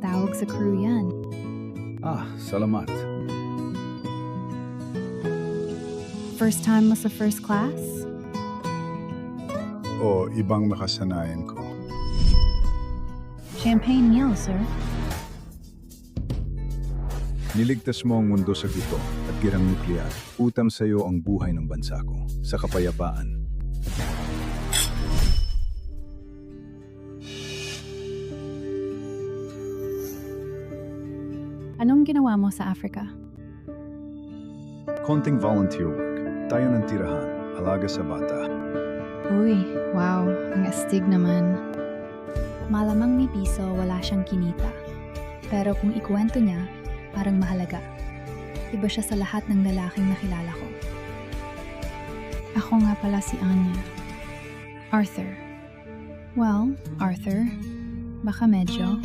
Patawag sa crew yan. Salamat. First time mo sa first class? O ibang nakasanayan ko. Champagne meal, sir. Niligtas mo ang mundo sa guto at girang nuklear. Utam sa iyo ang buhay ng bansa ko sa kapayapaan. Anong ginawa mo sa Africa? Konting volunteer work. Tayo ng tirahan. Alaga sa bata. Uy, wow, ang astig naman. Malamang ni Piso wala siyang kinita. Pero kung ikwento niya, parang mahalaga. Iba siya sa lahat ng lalaking nakilala ko. Ako nga pala si Anya. Arthur. Well, Arthur, baka medyo